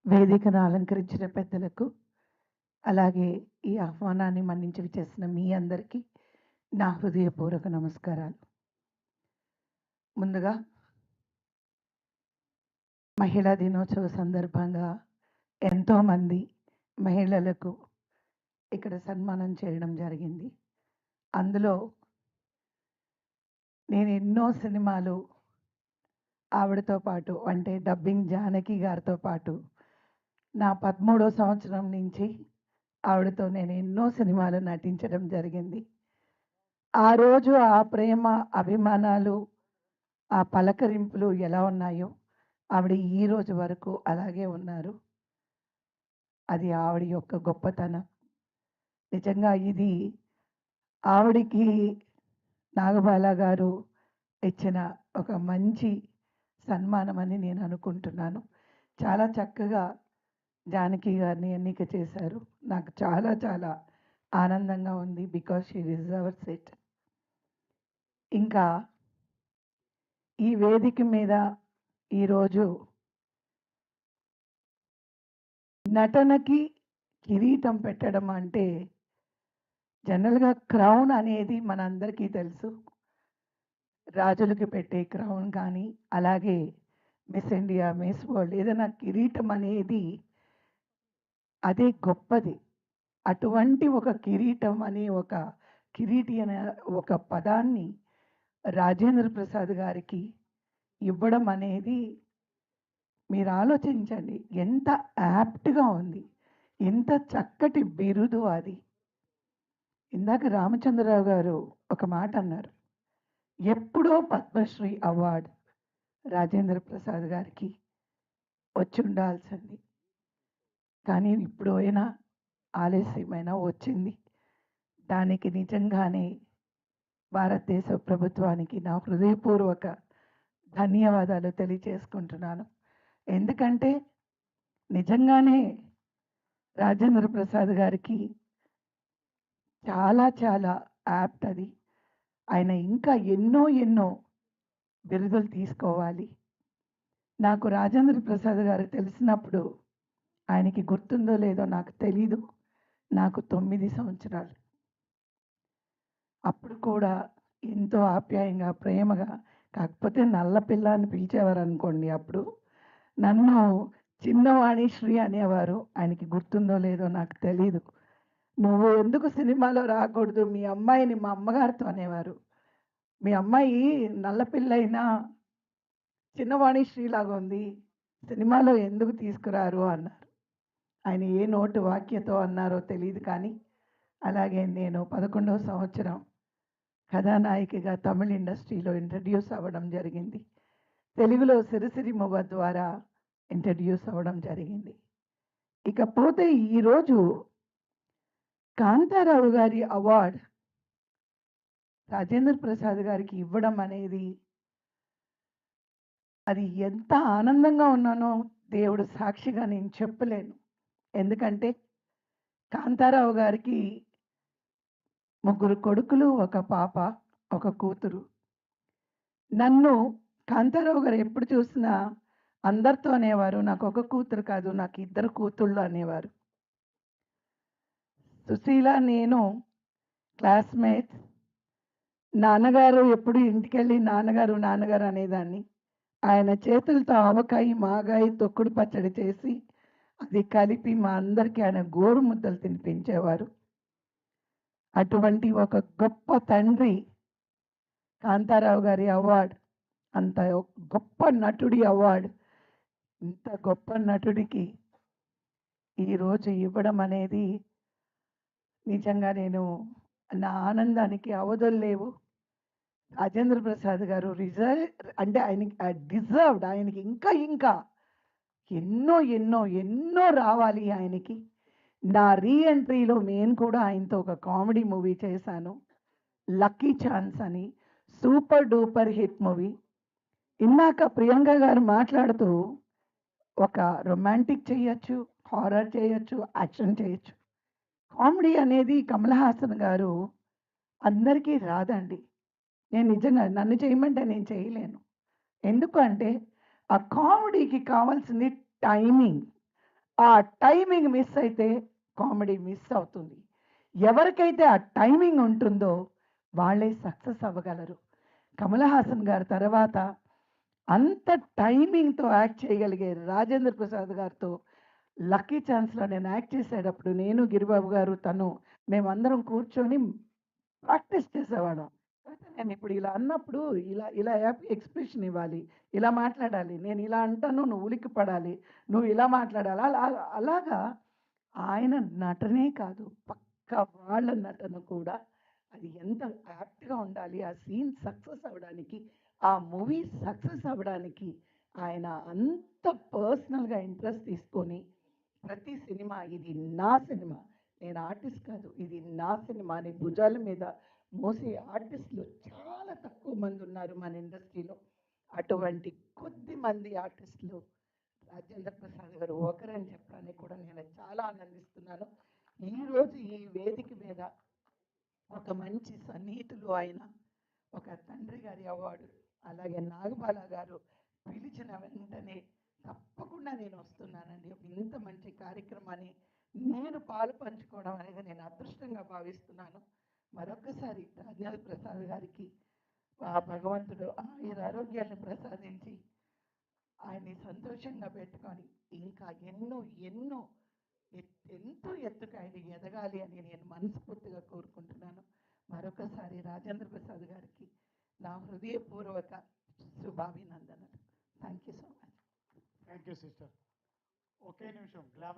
వేదికను అలంకరించిన పెద్దలకు, అలాగే ఈ ఆహ్వానాన్ని మన్నించి విచ్చేసిన మీ అందరికీ నా హృదయపూర్వక నమస్కారాలు. ముందుగా మహిళా దినోత్సవ సందర్భంగా ఎంతోమంది మహిళలకు ఇక్కడ సన్మానం చేయడం జరిగింది. అందులో నేను ఎన్నో సినిమాలు ఆవిడతో పాటు అంటే డబ్బింగ్ జానకి గారితో పాటు నా 13వ సంవత్సరం నుంచి ఆవిడతో నేను ఎన్నో సినిమాలు నటించడం జరిగింది. ఆ రోజు ఆ ప్రేమ, అభిమానాలు, ఆ పలకరింపులు ఎలా ఉన్నాయో ఆవిడ ఈ రోజు వరకు అలాగే ఉన్నారు. అది ఆవిడ యొక్క గొప్పతనం. నిజంగా ఇది ఆవిడకి నాగబాల గారు ఇచ్చిన ఒక మంచి సన్మానమని నేను అనుకుంటున్నాను. చాలా చక్కగా జానకి గారిని ఎన్నిక చేశారు. నాకు చాలా చాలా ఆనందంగా ఉంది. Because she deserves it. ఇంకా ఈ వేదిక మీద ఈరోజు నటనకి కిరీటం పెట్టడం అంటే జనరల్‌గా క్రౌన్ అనేది మనందరికీ తెలుసు. రాజులకి పెట్టే క్రౌన్ కానీ, అలాగే మిస్ ఇండియా, మిస్ వరల్డ్ ఏదైనా కిరీటం అనేది అదే గొప్పది. అటువంటి ఒక కిరీటం అనే ఒక కిరీటి అనే ఒక పదాన్ని రాజేంద్ర ప్రసాద్ గారికి ఇవ్వడం అనేది మీరు ఆలోచించండి. ఎంత యాప్ట్‌గా ఉంది. ఎంత చక్కటి బిరుదు అది. ఇందాక రామచంద్రరావు గారు ఒక మాట అన్నారు. ఎప్పుడో పద్మశ్రీ అవార్డ్ రాజేంద్ర ప్రసాద్ గారికి వచ్చుండాల్సింది. కానీ ఇప్పుడు అయినా ఆలస్యమైనా వచ్చింది. దానికి నిజంగానే భారతదేశ ప్రభుత్వానికి నా హృదయపూర్వక ధన్యవాదాలు తెలియచేసుకుంటున్నాను. ఎందుకంటే నిజంగానే రాజేంద్ర ప్రసాద్ గారికి చాలా చాలా యాప్ట్ అది. ఆయన ఇంకా ఎన్నో ఎన్నో బిరుదులు తీసుకోవాలి. నాకు రాజేంద్ర ప్రసాద్ గారు తెలిసినప్పుడు ఆయనకి గుర్తుందో లేదో నాకు తెలీదు. నాకు 9 సంవత్సరాలు. అప్పుడు కూడా ఎంతో ఆప్యాయంగా, ప్రేమగా కాకపోతే నల్ల పిల్ల అని పిలిచేవారనుకోండి అప్పుడు. నన్ను చిన్నవాణి శ్రీ అనేవారు. ఆయనకి గుర్తుందో లేదో నాకు తెలీదు. "నువ్వు ఎందుకు సినిమాలో రాకూడదు? మీ అమ్మాయిని" మా అమ్మగారితో అనేవారు. "మీ అమ్మాయి నల్ల పిల్లయినా చిన్నవాణి శ్రీలాగా ఉంది. సినిమాలో ఎందుకు తీసుకురారు" అన్నారు. ఆయన ఏ నోటి వాక్యతో అన్నారో తెలీదు కానీ, అలాగే నేను 11వ సంవత్సరం కథానాయికగా తమిళ్ ఇండస్ట్రీలో ఇంట్రడ్యూస్ అవ్వడం జరిగింది. తెలుగులో 'సిరిసిరి మువ్వ' ద్వారా ఇంట్రడ్యూస్ అవ్వడం జరిగింది. ఇకపోతే ఈరోజు కాంతారావు గారి అవార్డ్ రాజేంద్ర ప్రసాద్ గారికి ఇవ్వడం అనేది అది ఎంత ఆనందంగా ఉన్నానో దేవుడు సాక్షిగా నేను చెప్పలేను. ఎందుకంటే కాంతారావు గారికి ముగ్గురు కొడుకులు, ఒక పాప, ఒక కూతురు. నన్ను కాంతారావు గారు ఎప్పుడు చూసినా అందరితో అనేవారు, "నాకొక కూతురు కాదు, నాకు 2 కూతుళ్ళు" అనేవారు. సుశీల, నేను క్లాస్‌మేట్స్. నాన్నగారు ఎప్పుడు ఇంటికెళ్ళి నాన్నగారు, నాన్నగారు అనేదాన్ని. ఆయన చేతులతో ఆవకాయి, మాగాయి, తొక్కుడు పచ్చడి చేసి, అది కలిపి మా అందరికీ ఆయన గోరుముద్దలు తినిపించేవారు. అటువంటి ఒక గొప్ప తండ్రి కాంతారావు గారి అవార్డ్, అంత గొప్ప నటుడి అవార్డ్, ఇంత గొప్ప నటుడికి ఈరోజు ఇవ్వడం అనేది నిజంగా నేను నా ఆనందానికి అవధులు లేవు. రాజేంద్ర ప్రసాద్ గారు అంటే ఆయనకి డిజర్వ్డ్. ఆయనకి ఇంకా ఇంకా ఎన్నో ఎన్నో ఎన్నో రావాలి ఆయనకి. నా రీ ఎంట్రీలో నేను కూడా ఆయనతో ఒక కామెడీ మూవీ చేశాను. 'లక్కీ ఛాన్స్' అని. Super duper hit movie. ఇందాక ప్రియాంక గారు మాట్లాడుతూ ఒక రొమాంటిక్ చేయొచ్చు, హారర్ చేయొచ్చు, యాక్షన్ చేయొచ్చు. కామెడీ అనేది కమల్ హాసన్ గారు అందరికీ రాదండి. నేను నిజంగా నన్ను చేయమంటే నేను చేయలేను. ఎందుకు అంటే ఆ కామెడీకి కావాల్సింది టైమింగ్. ఆ టైమింగ్ మిస్ అయితే కామెడీ మిస్ అవుతుంది. ఎవరికైతే ఆ టైమింగ్ ఉంటుందో వాళ్ళే సక్సెస్ అవ్వగలరు. కమల్ హాసన్ గారి తర్వాత అంత టైమింగ్‌తో యాక్ట్ చేయగలిగే రాజేంద్ర ప్రసాద్ గారితో 'లక్కీ ఛాన్స్‌లో' నేను యాక్ట్ చేసేటప్పుడు నేను, గిరిబాబు గారు, తను మేమందరం కూర్చొని ప్రాక్టీస్ చేసేవాళ్ళం. అయితే నేనిప్పుడు ఇలా అన్నప్పుడు ఇలా ఇలా ఎక్స్‌ప్రెషన్ ఇవ్వాలి. ఇలా మాట్లాడాలి. నేను ఇలా అంటాను, నువ్వు ఉలిక్కిపడాలి. నువ్వు ఇలా మాట్లాడాలి. అలాగా ఆయన నటనే కాదు, పక్కా వాళ్ళ నటన కూడా అది ఎంత యాప్ట్‌గా ఉండాలి. ఆ సీన్ సక్సెస్ అవ్వడానికి, ఆ మూవీ సక్సెస్ అవ్వడానికి ఆయన అంత పర్సనల్‌గా ఇంట్రెస్ట్ తీసుకొని ప్రతి సినిమా ఇది నా సినిమా. నేను ఆర్టిస్ట్ కాదు. ఇది నా సినిమా అని భుజాల మీద మోసే ఆర్టిస్టులు చాలా తక్కువ మంది ఉన్నారు మన ఇండస్ట్రీలో. అటువంటి కొద్ది మంది ఆర్టిస్టులు రాజేంద్ర ప్రసాద్ గారు ఒకరని చెప్పడానికి కూడా నేను చాలా ఆనందిస్తున్నాను. ఈరోజు ఈ వేదిక మీద ఒక మంచి సన్నిహితులు ఆయన, ఒక తండ్రి గారి అవార్డు, అలాగే నాగబాల గారు పిలిచిన వెంటనే తప్పకుండా నేను వస్తున్నానండి. ఒక ఇంత మంచి కార్యక్రమాన్ని నేను పాలు పంచుకోవడం అనేది నేను అదృష్టంగా భావిస్తున్నాను. మరొకసారి రాజేంద్ర ప్రసాద్ గారికి ఆ భగవంతుడు ఆరోగ్యాన్ని ప్రసాదించి ఆయన్ని సంతోషంగా పెట్టుకొని ఇంకా ఎన్నో ఎన్నో ఎంతో ఎత్తుకు ఆయన ఎదగాలి అని నేను మనస్ఫూర్తిగా కోరుకుంటున్నాను. మరొకసారి రాజేంద్ర ప్రసాద్ గారికి నా హృదయపూర్వక శుభాభినందనలు. Thank you so much. Thank you sister. ఒకే నిమిషం గ్లామర్